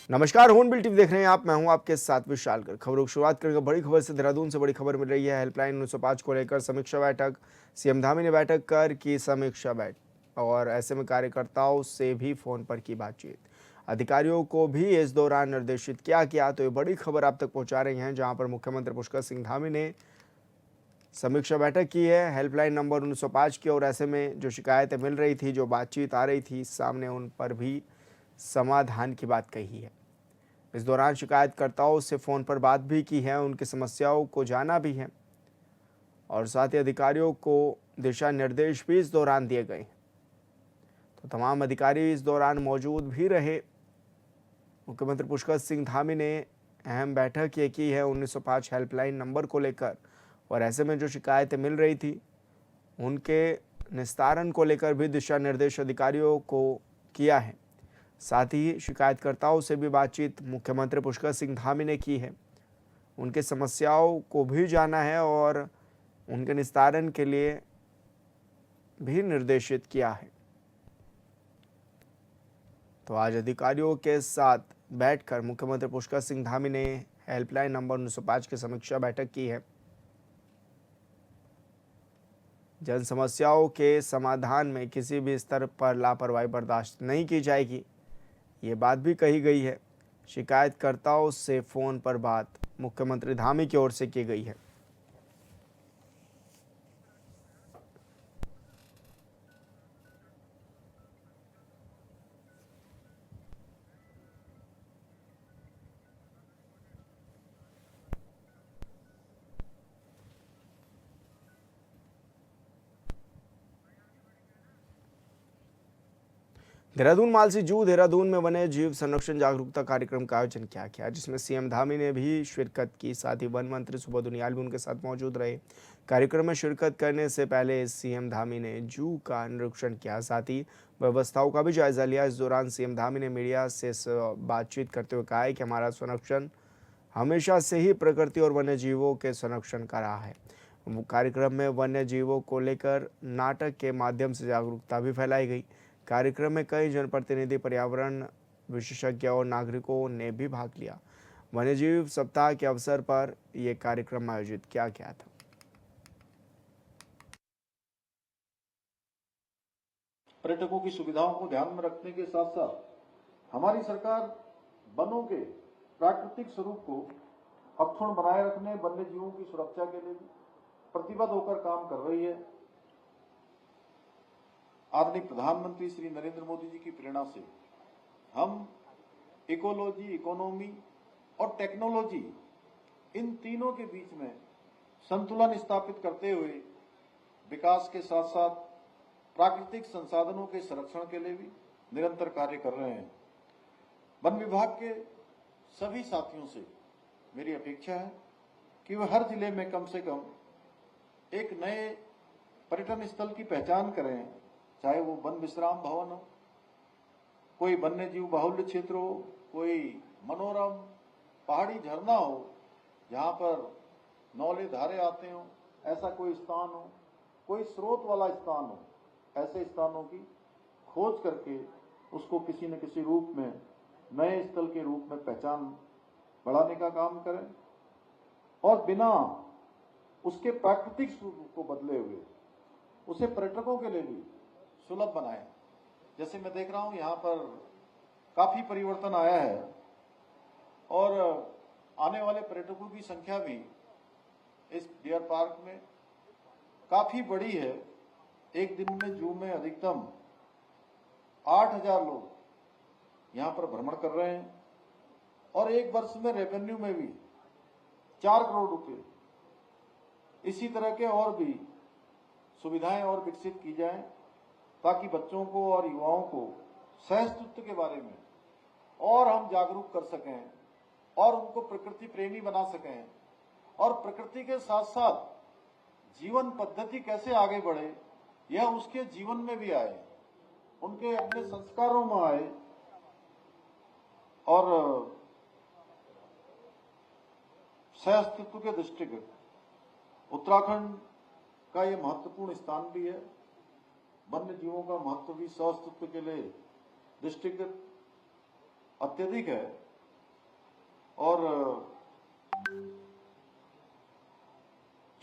नमस्कार, hornbill TV देख रहे हैं आप। मैं हूं आपके साथ विशाल कर। खबरों की शुरुआत करेंगे बड़ी खबर से। देहरादून से बड़ी खबर मिल रही है। हेल्पलाइन 905 को लेकर समीक्षा बैठक। सीएम धामी ने बैठक कर की समीक्षा बैठक और ऐसे में कार्यकर्ताओं से भी फोन पर की बातचीत। अधिकारियों को भी इस दौरान निर्देशित किया। तो ये बड़ी खबर आप तक पहुंचा रही हैं, जहां पर मुख्यमंत्री पुष्कर सिंह धामी ने समीक्षा बैठक की है हेल्पलाइन नंबर 905 की। और ऐसे में जो शिकायतें मिल रही थी, जो बातचीत आ रही थी सामने, उन पर भी समाधान की बात कही है। इस दौरान शिकायतकर्ताओं से फ़ोन पर बात भी की है, उनकी समस्याओं को जाना भी है और साथ ही अधिकारियों को दिशा निर्देश भी इस दौरान दिए गए। तो तमाम अधिकारी इस दौरान मौजूद भी रहे। मुख्यमंत्री पुष्कर सिंह धामी ने अहम बैठक ये की है 1905 हेल्पलाइन नंबर को लेकर और ऐसे में जो शिकायतें मिल रही थी उनके निस्तारण को लेकर भी दिशा निर्देश अधिकारियों को किया है। साथ ही शिकायतकर्ताओं से भी बातचीत मुख्यमंत्री पुष्कर सिंह धामी ने की है, उनके समस्याओं को भी जाना है और उनके निस्तारण के लिए भी निर्देशित किया है। तो आज अधिकारियों के साथ बैठकर मुख्यमंत्री पुष्कर सिंह धामी ने हेल्पलाइन नंबर 905 की समीक्षा बैठक की है। जन समस्याओं के समाधान में किसी भी स्तर पर लापरवाही बर्दाश्त नहीं की जाएगी, ये बात भी कही गई है। शिकायतकर्ताओं से फ़ोन पर बात मुख्यमंत्री धामी की ओर से की गई है। देहरादून मालसी जू देहरादून में वन्य जीव संरक्षण जागरूकता कार्यक्रम का आयोजन किया गया, जिसमें सीएम धामी ने भी शिरकत की। साथ ही वन मंत्री सुबोध उनियाल भी उनके साथ मौजूद रहे। कार्यक्रम में शिरकत करने से पहले सीएम धामी ने जू का निरीक्षण किया, साथ ही व्यवस्थाओं का भी जायजा लिया। इस दौरान सीएम धामी ने मीडिया से बातचीत करते हुए कहा है कि हमारा संरक्षण हमेशा से ही प्रकृति और वन्य जीवों के संरक्षण का रहा है। कार्यक्रम में वन्य जीवों को लेकर नाटक के माध्यम से जागरूकता भी फैलाई गई। कार्यक्रम में कई जनप्रतिनिधि, पर्यावरण विशेषज्ञ और नागरिकों ने भी भाग लिया। वन्यजीव सप्ताह के अवसर पर यह कार्यक्रम आयोजित किया गया था। पर्यटकों की सुविधाओं को ध्यान में रखने के साथ साथ हमारी सरकार वनों के प्राकृतिक स्वरूप को अक्षुण्ण बनाए रखने, वन्य जीवों की सुरक्षा के लिए भी प्रतिबद्ध होकर काम कर रही है। आदरणीय प्रधानमंत्री श्री नरेंद्र मोदी जी की प्रेरणा से हम इकोलॉजी, इकोनॉमी और टेक्नोलॉजी, इन तीनों के बीच में संतुलन स्थापित करते हुए विकास के साथ साथ प्राकृतिक संसाधनों के संरक्षण के लिए भी निरंतर कार्य कर रहे हैं। वन विभाग के सभी साथियों से मेरी अपेक्षा है कि वह हर जिले में कम से कम एक नए पर्यटन स्थल की पहचान करें, चाहे वो वन विश्राम भवन हो, कोई वन्य जीव बाहुल्य क्षेत्र हो, कोई मनोरम पहाड़ी झरना हो जहां पर नौले धारे आते हो, ऐसा कोई स्थान हो, कोई स्रोत वाला स्थान हो, ऐसे स्थानों की खोज करके उसको किसी न किसी रूप में नए स्थल के रूप में पहचान बढ़ाने का काम करें और बिना उसके प्राकृतिक स्वरूप को बदले हुए उसे पर्यटकों के लिए भी सुलभ बनाएं। जैसे मैं देख रहा हूं यहां पर काफी परिवर्तन आया है और आने वाले पर्यटकों की संख्या भी इस डियर पार्क में काफी बड़ी है। एक दिन में जू में अधिकतम 8,000 लोग यहां पर भ्रमण कर रहे हैं और एक वर्ष में रेवेन्यू में भी 4 करोड़ रुपए। इसी तरह के और भी सुविधाएं और विकसित की जाएं ताकि बच्चों को और युवाओं को सहस्तित्व के बारे में और हम जागरूक कर सकें और उनको प्रकृति प्रेमी बना सकें और प्रकृति के साथ साथ जीवन पद्धति कैसे आगे बढ़े यह उसके जीवन में भी आए, उनके अपने संस्कारों में आए और सहअस्तित्व के दृष्टिगत उत्तराखंड का यह महत्वपूर्ण स्थान भी है। वन्य जीवों का महत्व भी सहअस्तित्व के लिए दृष्टिगत अत्यधिक है और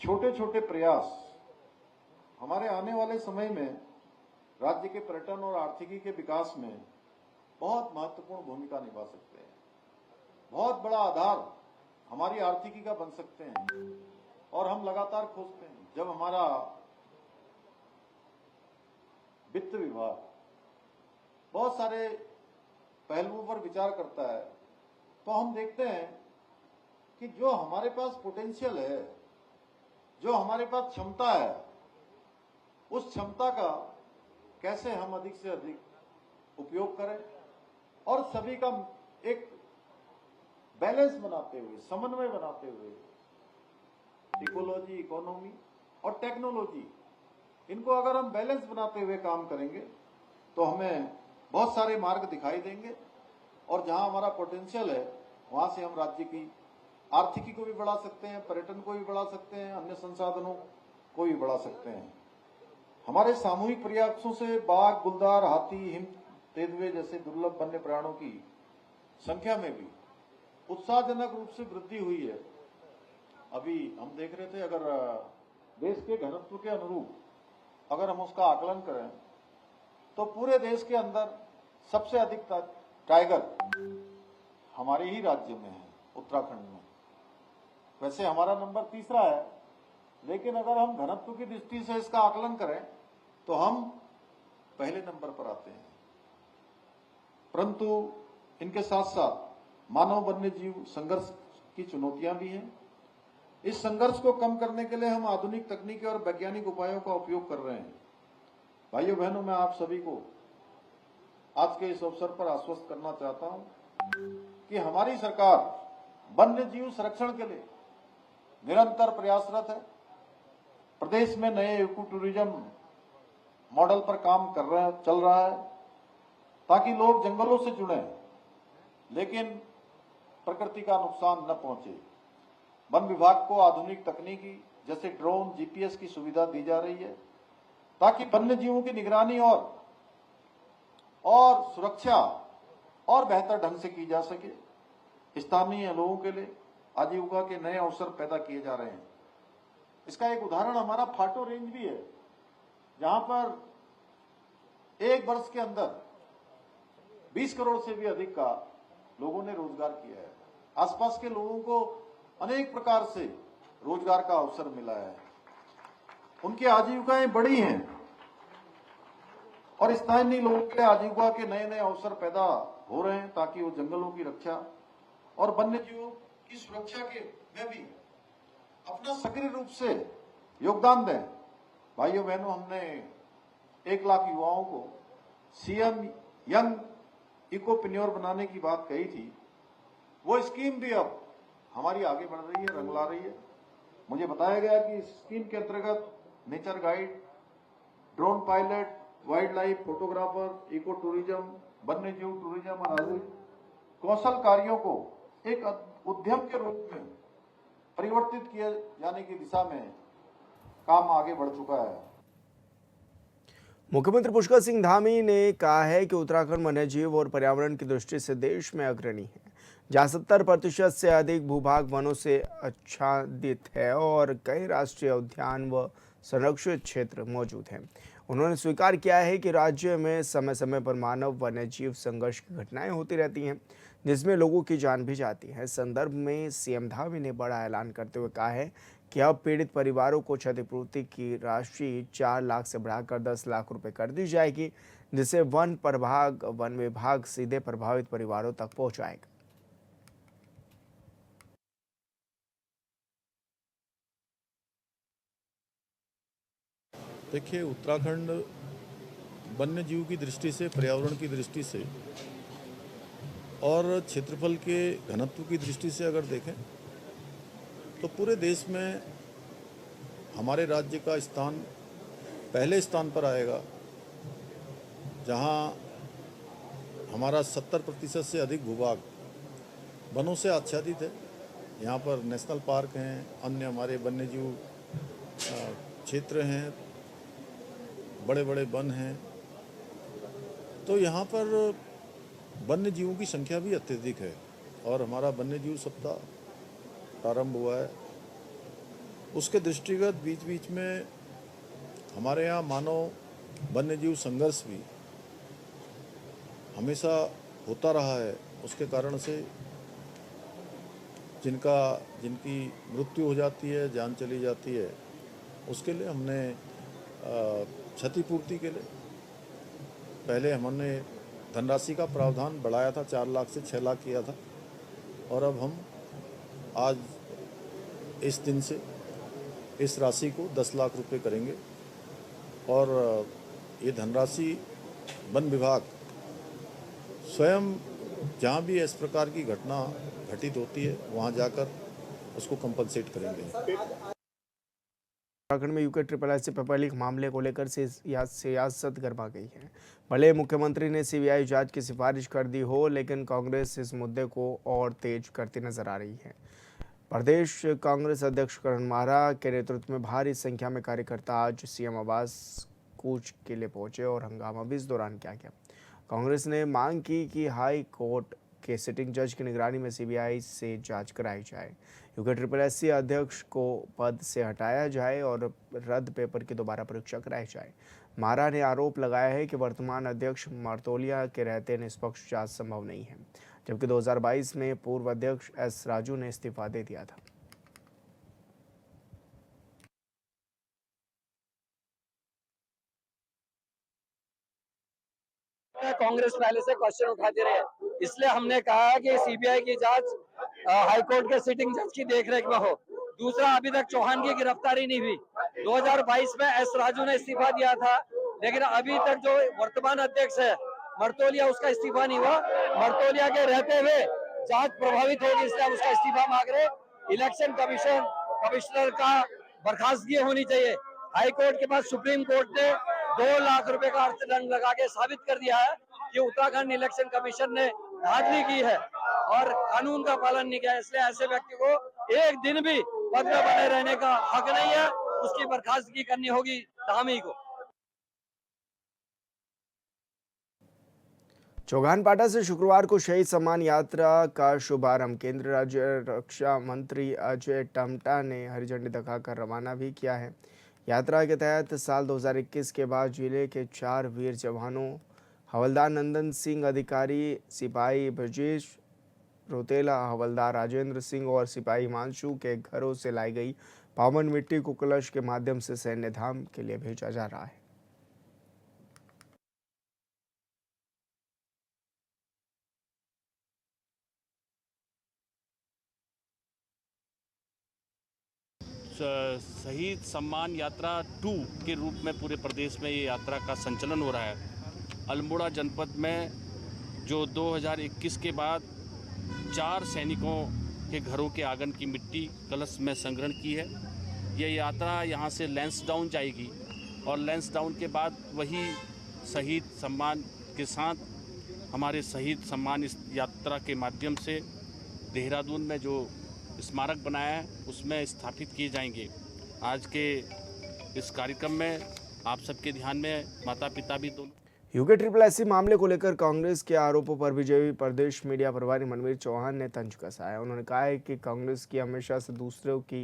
छोटे छोटे प्रयास हमारे आने वाले समय में राज्य के पर्यटन और आर्थिकी के विकास में बहुत महत्वपूर्ण भूमिका निभा सकते हैं। बहुत बड़ा आधार हमारी आर्थिकी का बन सकते हैं और हम लगातार खोजते हैं। जब हमारा वित्त विभाग बहुत सारे पहलुओं पर विचार करता है तो हम देखते हैं कि जो हमारे पास पोटेंशियल है, जो हमारे पास क्षमता है, उस क्षमता का कैसे हम अधिक से अधिक उपयोग करें और सभी का एक बैलेंस बनाते हुए, समन्वय बनाते हुए इकोलॉजी, इकोनॉमी और टेक्नोलॉजी, इनको अगर हम बैलेंस बनाते हुए काम करेंगे तो हमें बहुत सारे मार्ग दिखाई देंगे और जहां हमारा पोटेंशियल है वहां से हम राज्य की आर्थिकी को भी बढ़ा सकते हैं, पर्यटन को भी बढ़ा सकते हैं, अन्य संसाधनों को भी बढ़ा सकते हैं। हमारे सामूहिक प्रयासों से बाघ, गुलदार, हाथी, हिम, तेंदुए जैसे दुर्लभ वन्य प्राणियों की संख्या में भी उत्साहजनक रूप से वृद्धि हुई है। अभी हम देख रहे थे, अगर देश के घनत्व के अनुरूप अगर हम उसका आकलन करें तो पूरे देश के अंदर सबसे अधिक टाइगर हमारे ही राज्य में है, उत्तराखंड में। वैसे हमारा नंबर तीसरा है, लेकिन अगर हम घनत्व की दृष्टि से इसका आकलन करें तो हम पहले नंबर पर आते हैं। परंतु इनके साथ साथ मानव वन्य जीव संघर्ष की चुनौतियां भी हैं। इस संघर्ष को कम करने के लिए हम आधुनिक तकनीकी और वैज्ञानिक उपायों का उपयोग कर रहे हैं। भाइयों बहनों, मैं आप सभी को आज के इस अवसर पर आश्वस्त करना चाहता हूं कि हमारी सरकार वन्य जीव संरक्षण के लिए निरंतर प्रयासरत है। प्रदेश में नए इको टूरिज्म मॉडल पर काम चल रहा है ताकि लोग जंगलों से जुड़े लेकिन प्रकृति का नुकसान न पहुंचे। वन विभाग को आधुनिक तकनीकी जैसे ड्रोन, जीपीएस की सुविधा दी जा रही है ताकि वन्य जीवों की निगरानी और सुरक्षा और बेहतर ढंग से की जा सके। स्थानीय लोगों के लिए आजीविका के नए अवसर पैदा किए जा रहे हैं। इसका एक उदाहरण हमारा फाटो रेंज भी है, जहां पर एक वर्ष के अंदर 20 करोड़ से भी अधिक का लोगों ने रोजगार किया है। आसपास के लोगों को अनेक प्रकार से रोजगार का अवसर मिला है, उनकी आजीविकाएं बढ़ी हैं और स्थानीय लोगों के लिए आजीविका के नए नए अवसर पैदा हो रहे हैं ताकि वो जंगलों की रक्षा और वन्य जीवों की सुरक्षा के में भी अपना सक्रिय रूप से योगदान दें। भाइयों बहनों, हमने 1 लाख युवाओं को सीएम यंग इकोप्रेन्योर बनाने की बात कही थी। वो स्कीम भी अब हमारी आगे बढ़ रही है, रंग ला रही है। मुझे बताया गया कि इस स्कीम के अंतर्गत nature guide, drone pilot, wild life photographer, eco tourism, वन्य जीव टूरिज्म और आधुनिक कौशल कार्यों को एक उद्यम के रूप में परिवर्तित किए जाने की दिशा में काम आगे बढ़ चुका है। मुख्यमंत्री पुष्कर सिंह धामी ने कहा है कि उत्तराखंड वन्यजीव और पर्यावरण की दृष्टि से देश में अग्रणी है, जहां 70% से अधिक भूभाग वनों से आच्छादित है और कई राष्ट्रीय उद्यान व संरक्षित क्षेत्र मौजूद हैं। उन्होंने स्वीकार किया है कि राज्य में समय समय पर मानव वन्यजीव संघर्ष की घटनाएं होती रहती हैं, जिसमें लोगों की जान भी जाती है। इस संदर्भ में सीएम धामी ने बड़ा ऐलान करते हुए कहा है कि अब पीड़ित परिवारों को क्षतिपूर्ति की राशि 4 लाख से बढ़ाकर 10 लाख रुपए कर दी जाएगी, जिसे वन विभाग सीधे प्रभावित परिवारों तक पहुंचाएगा। देखिए, उत्तराखंड वन्य जीव की दृष्टि से, पर्यावरण की दृष्टि से और क्षेत्रफल के घनत्व की दृष्टि से अगर देखें तो पूरे देश में हमारे राज्य का स्थान पहले स्थान पर आएगा, जहां हमारा 70% से अधिक भूभाग वनों से आच्छादित है। यहाँ पर नेशनल पार्क हैं, अन्य हमारे वन्य जीव क्षेत्र हैं, बड़े बड़े वन हैं। तो यहाँ पर वन्य जीवों की संख्या भी अत्यधिक है। और हमारा वन्यजीव सप्ताह प्रारंभ हुआ है। उसके दृष्टिगत बीच बीच में हमारे यहाँ मानव वन्यजीव संघर्ष भी हमेशा होता रहा है। उसके कारण से जिनकी मृत्यु हो जाती है, जान चली जाती है, उसके लिए हमने क्षतिपूर्ति के लिए पहले हमने धनराशि का प्रावधान बढ़ाया था, 4 लाख से 6 लाख किया था, और अब हम आज इस दिन से इस राशि को 10 लाख रुपए करेंगे। और ये धनराशि वन विभाग स्वयं जहाँ भी इस प्रकार की घटना घटित होती है वहाँ जाकर उसको कंपनसेट करेंगे। उत्तराखंड में यूके SSS पेपर लीक मामले को लेकर सियासत गरमा गई है। भले मुख्यमंत्री ने CBI जांच की सिफारिश कर दी हो, लेकिन कांग्रेस इस मुद्दे को और तेज करती नजर आ रही है। प्रदेश कांग्रेस अध्यक्ष करण माहरा के नेतृत्व में भारी संख्या में कार्यकर्ता आज CM आवास कूच के लिए पहुंचे और हंगामा भी इस दौरान किया गया। कांग्रेस ने मांग की कि हाई कोर्ट के सिटिंग जज की निगरानी में CBI से जांच कराई जाए, यूके SSS अध्यक्ष को पद से हटाया जाए और रद्द पेपर की दोबारा परीक्षा कराई जाए। माहरा ने आरोप लगाया है कि वर्तमान अध्यक्ष मर्तोलिया के रहते निष्पक्ष जांच संभव नहीं है, जबकि 2022 में पूर्व अध्यक्ष S राजू ने इस्तीफा दे दिया था। कांग्रेस पहले से क्वेश्चन उठाते रहे, इसलिए हमने कहा है कि CBI की जांच हाईकोर्ट के सिटिंग जज की देखरेख में हो। दूसरा, अभी तक चौहान की गिरफ्तारी नहीं हुई। 2022 में S राजू ने इस्तीफा दिया था, लेकिन अभी तक जो वर्तमान अध्यक्ष है मर्तोलिया, उसका इस्तीफा नहीं हुआ। मर्तोलिया के रहते हुए जांच प्रभावित होगी, इसलिए हम उसका इस्तीफा मांग रहे। इलेक्शन कमिश्नर का बर्खास्तगी होनी चाहिए। हाई कोर्ट के बाद सुप्रीम कोर्ट ने 2 लाख रुपए का अर्थदंड लगा के साबित कर दिया है कि उत्तराखंड इलेक्शन कमीशन ने धांधली की है और कानून का पालन नहीं किया। इसलिए ऐसे व्यक्ति को एक दिन भी पद में बने रहने का हक नहीं है, उसकी बर्खास्तगी करनी होगी धामी को। चौगानपाटा से शुक्रवार को शहीद सम्मान यात्रा का शुभारंभ केंद्रीय राज्य रक्षा मंत्री अजय टम्टा ने हरी झंडी दिखाकर रवाना भी किया है। यात्रा के तहत साल 2021 के बाद जिले के 4 वीर जवानों हवलदार नंदन सिंह अधिकारी, सिपाही ब्रजेश रोतेला, हवलदार राजेंद्र सिंह और सिपाही हिमांशु के घरों से लाई गई पावन मिट्टी को कलश के माध्यम से सैन्य धाम के लिए भेजा जा रहा है। शहीद सम्मान यात्रा 2 के रूप में पूरे प्रदेश में ये यात्रा का संचालन हो रहा है। अल्मोड़ा जनपद में जो 2021 के बाद 4 सैनिकों के घरों के आंगन की मिट्टी कलश में संग्रहण की है। यह यात्रा यहाँ से लैंसडाउन जाएगी और लैंसडाउन के बाद वही शहीद सम्मान के साथ हमारे शहीद सम्मान इस यात्रा के माध्यम से देहरादून में जो स्मारक बनाया है उसमें स्थापित किए जाएंगे। आज के इस कार्यक्रम में आप सबके ध्यान में माता पिता भी दोनों। यूके SSS मामले को लेकर कांग्रेस के आरोपों पर बीजेपी प्रदेश मीडिया प्रभारी मनवीर चौहान ने तंज कसा है। उन्होंने कहा है कि कांग्रेस की हमेशा से दूसरों की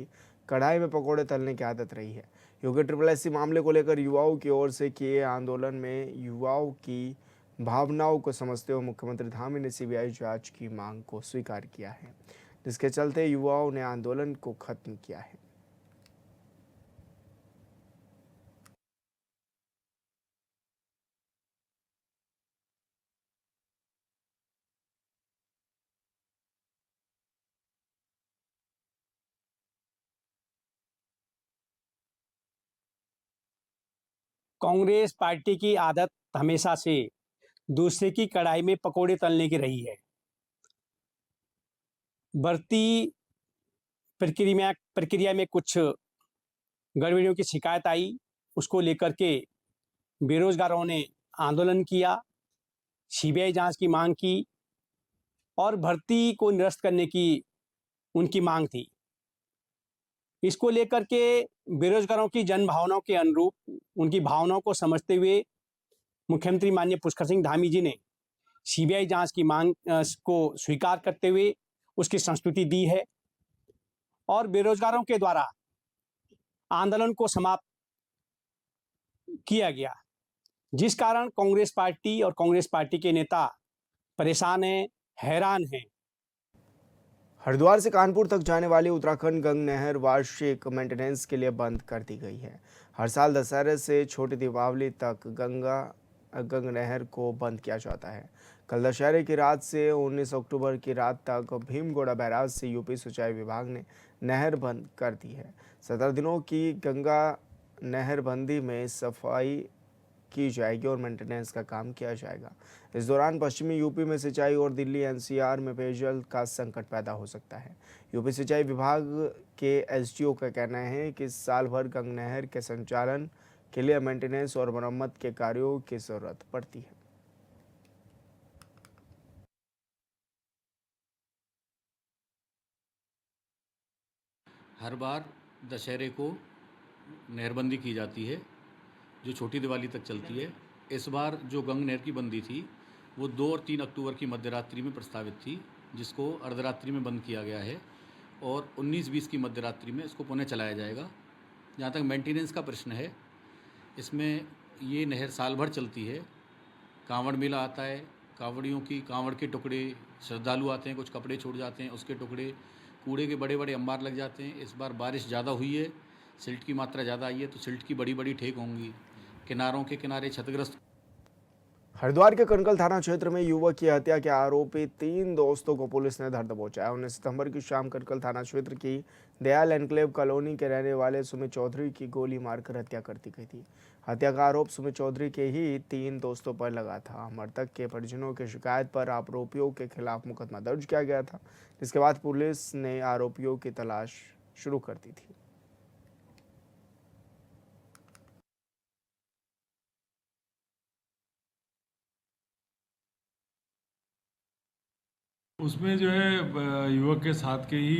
कढ़ाई में पकौड़े तलने की आदत रही है। यूके SSS मामले को लेकर युवाओं की ओर से किए आंदोलन में युवाओं की भावनाओं को समझते हुए मुख्यमंत्री धामी ने CBI जांच की मांग को स्वीकार किया है, जिसके चलते युवाओं ने आंदोलन को खत्म किया है। कांग्रेस पार्टी की आदत हमेशा से दूसरे की कढ़ाई में पकोड़े तलने की रही है। बढ़ती प्रक्रिया में कुछ गड़बड़ियों की शिकायत आई, उसको लेकर के बेरोजगारों ने आंदोलन किया, CBI जांच की मांग की और भर्ती को निरस्त करने की उनकी मांग थी। इसको लेकर के बेरोजगारों की जन भावनाओं के अनुरूप उनकी भावनाओं को समझते हुए मुख्यमंत्री माननीय पुष्कर सिंह धामी जी ने CBI जांच की मांग को स्वीकार करते हुए उसकी संस्तुति दी है और बेरोजगारों के द्वारा आंदोलन को समाप्त किया गया, जिस कारण कांग्रेस पार्टी और कांग्रेस पार्टी के नेता परेशान हैं, हैरान हैं। हरिद्वार से कानपुर तक जाने वाली उत्तराखंड गंग नहर वार्षिक मेंटेनेंस के लिए बंद कर दी गई है। हर साल दशहरे से छोटी दीपावली तक गंग नहर को बंद किया जाता है। कल दशहरे की रात से 19 अक्टूबर की रात तक भीमगोड़ा बैराज से यूपी सिंचाई विभाग ने नहर बंद कर दी है। 17 दिनों की गंगा नहरबंदी में सफाई की जाएगी और मेंटेनेंस का काम किया जाएगा। इस दौरान पश्चिमी यूपी में सिंचाई और दिल्ली एनसीआर में पेयजल का संकट पैदा हो सकता है। यूपी सिंचाई विभाग के एसडीओ का कहना है कि साल भर गंग नहर के संचालन के लिए मेंटेनेंस और मरम्मत के कार्यों की जरूरत पड़ती है। हर बार दशहरे को नहरबंदी की जाती है जो छोटी दिवाली तक चलती है। इस बार जो गंग नहर की बंदी थी वो 2 और 3 अक्टूबर की मध्यरात्रि में प्रस्तावित थी, जिसको अर्धरात्रि में बंद किया गया है और 19-20 की मध्यरात्रि में इसको पुनः चलाया जाएगा। जहाँ तक मेंटेनेंस का प्रश्न है, इसमें ये नहर साल भर चलती है। कांवड़ मेला आता है, कांवड़ियों की कांवड़ के टुकड़े, श्रद्धालु आते हैं, कुछ कपड़े छूट जाते हैं, उसके टुकड़े, कूड़े के बड़े बड़े अंबार लग जाते हैं। इस बार बारिश ज़्यादा हुई है, सिल्ट की मात्रा ज़्यादा आई है, तो सिल्ट की बड़ी बड़ी ठेक होंगी। किनारों के किनारे क्षतिग्रस्त। हरिद्वार के कनकल थाना क्षेत्र में युवक की हत्या के आरोपी 3 दोस्तों को पुलिस ने धर दबोचा। 19 सितंबर की शाम कनकल थाना क्षेत्र की दयाल एनक्लेव कॉलोनी के रहने वाले सुमित चौधरी की गोली मारकर हत्या कर दी गई थी। हत्या का आरोप सुमित चौधरी के ही 3 दोस्तों पर लगा था। मृतक के परिजनों की शिकायत पर आरोपियों के खिलाफ मुकदमा दर्ज किया गया था, जिसके बाद पुलिस ने आरोपियों की तलाश शुरू कर दी थी। उसमें जो है युवक के साथ के ही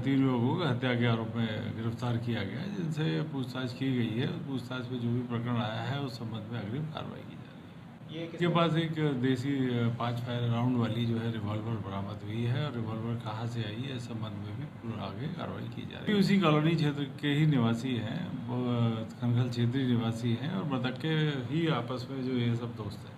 3 युवकों को हत्या के आरोप में गिरफ्तार किया गया है, जिनसे पूछताछ की गई है। पूछताछ में जो भी प्रकरण आया है उस संबंध में अग्रिम कार्रवाई की जा रही है। इसके पास एक देसी 5 फायर राउंड वाली जो है रिवॉल्वर बरामद हुई है और रिवॉल्वर कहाँ से आई है इस संबंध में भी आगे कार्रवाई की जा रही है। उसी कॉलोनी क्षेत्र के ही निवासी हैं, वो कनकल क्षेत्रीय निवासी हैं और मृतक के ही आपस में जो ये सब दोस्त हैं।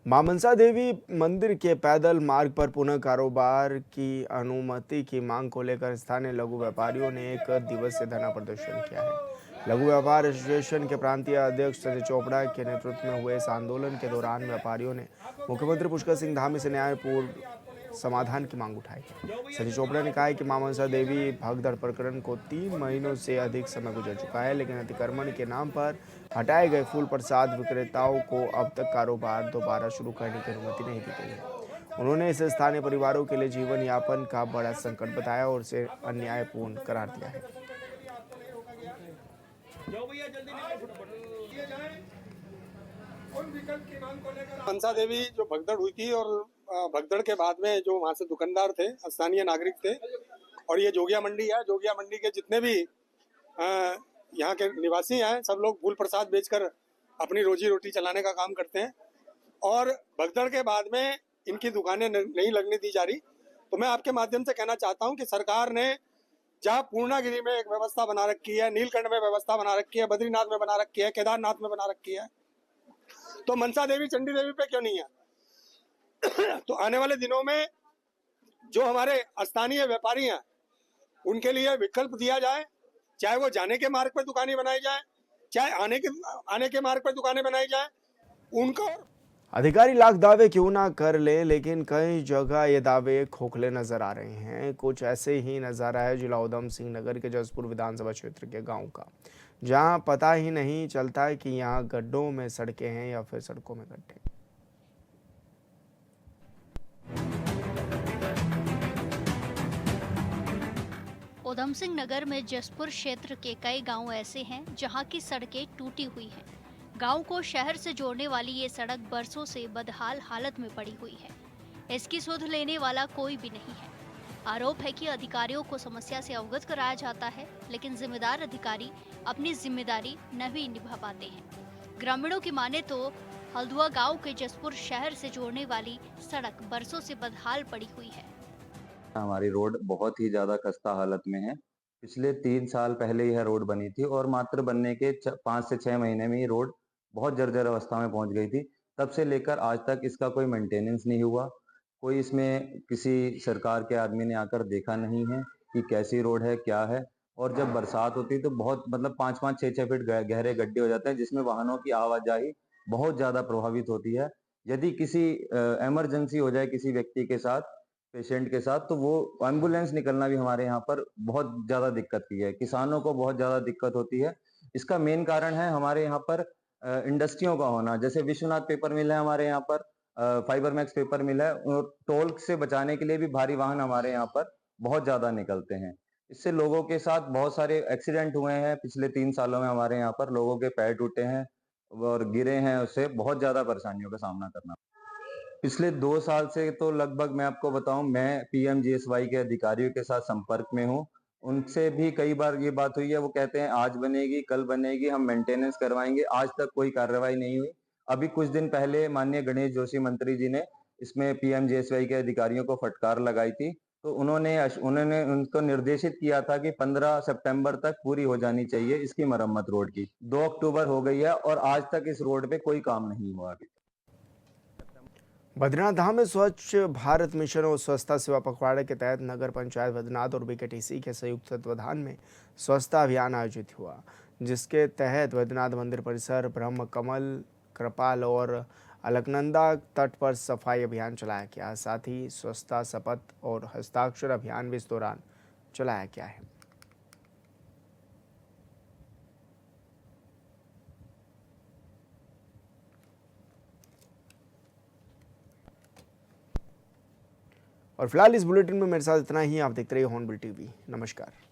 मां मनसा देवी मंदिर के पैदल मार्ग पर पुनः कारोबार की अनुमति की मांग को लेकर स्थानीय लघु व्यापारियों ने 1 दिवसीय धरना प्रदर्शन किया है। लघु व्यापार एसोसिएशन के प्रांतीय अध्यक्ष संजय चोपड़ा के नेतृत्व में हुए इस आंदोलन के दौरान व्यापारियों ने मुख्यमंत्री पुष्कर सिंह धामी से न्यायपूर्ण समाधान की मांग उठाई है। संजय चोपड़ा ने कहा है कि मां मनसा देवी भगदड़ प्रकरण को 3 महीनों से अधिक समय गुजर चुका है, लेकिन अतिक्रमण के नाम पर हटाए गए फूल प्रसाद विक्रेताओं को अब तक कारोबार दोबारा शुरू करने की अनुमति नहीं दी गई है। उन्होंने इसे स्थानीय परिवारों के लिए जीवन यापन का बड़ा संकट बताया और इसे अन्यायपूर्ण करार दिया है। मनसा देवी जो भगदड़ हुई थी और भगदड़ के बाद में जो वहाँ से दुकानदार थे, स्थानीय नागरिक थे, और ये जोगिया मंडी है, जोगिया मंडी के जितने भी यहाँ के निवासी हैं, सब लोग फूल प्रसाद बेचकर अपनी रोजी रोटी चलाने का काम करते हैं और भगदड़ के बाद में इनकी दुकानें नहीं लगने दी जा रही। तो मैं आपके माध्यम से कहना चाहता हूँ कि सरकार ने जहाँ पूर्णागिरी में एक व्यवस्था बना रखी है, नीलकंठ में व्यवस्था बना रखी है, बद्रीनाथ में बना रखी है, केदारनाथ में बना रखी है, तो मनसा देवी चंडी देवी पे क्यों नहीं है? तो आने वाले दिनों में जो हमारे स्थानीय व्यापारी हैं उनके लिए विकल्प दिया जाए, चाहे वो जाने के मार्ग पर दुकानें बनाई जाए, चाहे आने के मार्ग पर दुकानें बनाई जाए। उनको अधिकारी लाख दावे क्यों ना कर ले, लेकिन कई जगह ये दावे खोखले नजर आ रहे हैं। कुछ ऐसे ही नजारा है जिला उधम सिंह नगर के जसपुर विधानसभा क्षेत्र के गांव का, जहां पता ही नहीं चलता है कि यहाँ गड्ढों में सड़कें हैं या फिर सड़कों में गड्ढे। उधम सिंह नगर में जसपुर क्षेत्र के कई गांव ऐसे हैं जहां की सड़कें टूटी हुई हैं। गांव को शहर से जोड़ने वाली ये सड़क बरसों से बदहाल हालत में पड़ी हुई है। इसकी सुध लेने वाला कोई भी नहीं है। आरोप है कि अधिकारियों को समस्या से अवगत कराया जाता है, लेकिन जिम्मेदार अधिकारी अपनी जिम्मेदारी नहीं निभा पाते हैं। ग्रामीणों की माने तो हल्द्वां गांव के जसपुर शहर से जोड़ने वाली सड़क बरसों से बदहाल पड़ी हुई है। हमारी रोड बहुत ही ज़्यादा खस्ता हालत में है। पिछले 3 साल पहले यह रोड बनी थी और मात्र बनने के 5 से 6 महीने में ये रोड बहुत जर्जर अवस्था में पहुंच गई थी। तब से लेकर आज तक इसका कोई मेंटेनेंस नहीं हुआ। कोई इसमें किसी सरकार के आदमी ने आकर देखा नहीं है कि कैसी रोड है, क्या है। और जब बरसात होती है तो बहुत मतलब 5-5, 6-6 फीट गहरे गड्ढे हो जाते हैं, जिसमें वाहनों की आवाजाही बहुत ज़्यादा प्रभावित होती है। यदि किसी इमरजेंसी हो जाए किसी व्यक्ति के साथ, पेशेंट के साथ, तो वो एम्बुलेंस निकलना भी हमारे यहाँ पर बहुत ज़्यादा दिक्कत की है। किसानों को बहुत ज़्यादा दिक्कत होती है। इसका मेन कारण है हमारे यहाँ पर इंडस्ट्रियों का होना। जैसे विश्वनाथ पेपर मिल है हमारे यहाँ पर, फाइबर मैक्स पेपर मिल है, और टोल से बचाने के लिए भी भारी वाहन हमारे यहाँ पर बहुत ज़्यादा निकलते हैं। इससे लोगों के साथ बहुत सारे एक्सीडेंट हुए हैं। पिछले 3 सालों में हमारे यहाँ पर लोगों के पैर टूटे हैं और गिरे हैं, उससे बहुत ज़्यादा परेशानियों का सामना करना। पिछले 2 साल से तो लगभग मैं आपको बताऊं, मैं पीएमजीएसवाई के अधिकारियों के साथ संपर्क में हूं। उनसे भी कई बार ये बात हुई है, वो कहते हैं आज बनेगी, कल बनेगी, हम मेंटेनेंस करवाएंगे। आज तक कोई कार्रवाई नहीं हुई। अभी कुछ दिन पहले माननीय गणेश जोशी मंत्री जी ने इसमें पीएमजीएसवाई के अधिकारियों को फटकार लगाई थी। तो उन्होंने उनको निर्देशित किया था कि 15 सितंबर तक पूरी हो जानी चाहिए इसकी मरम्मत रोड की। 2 अक्टूबर हो गई है और आज तक इस रोड पे कोई काम नहीं हुआ अभी। बद्रीनाथ धाम में स्वच्छ भारत मिशन और स्वच्छता सेवा पखवाड़े के तहत नगर पंचायत बद्रीनाथ और बीकेटीसी के संयुक्त तत्वाधान में स्वच्छता अभियान आयोजित हुआ, जिसके तहत बद्रीनाथ मंदिर परिसर, ब्रह्म कमल, कृपाल और अलकनंदा तट पर सफाई अभियान चलाया गया। साथ ही स्वच्छता शपथ और हस्ताक्षर अभियान भी इस दौरान चलाया गया है। और फिलहाल इस बुलेटिन में मेरे साथ इतना ही। आप देखते रहिए हॉर्नबिल टीवी। नमस्कार।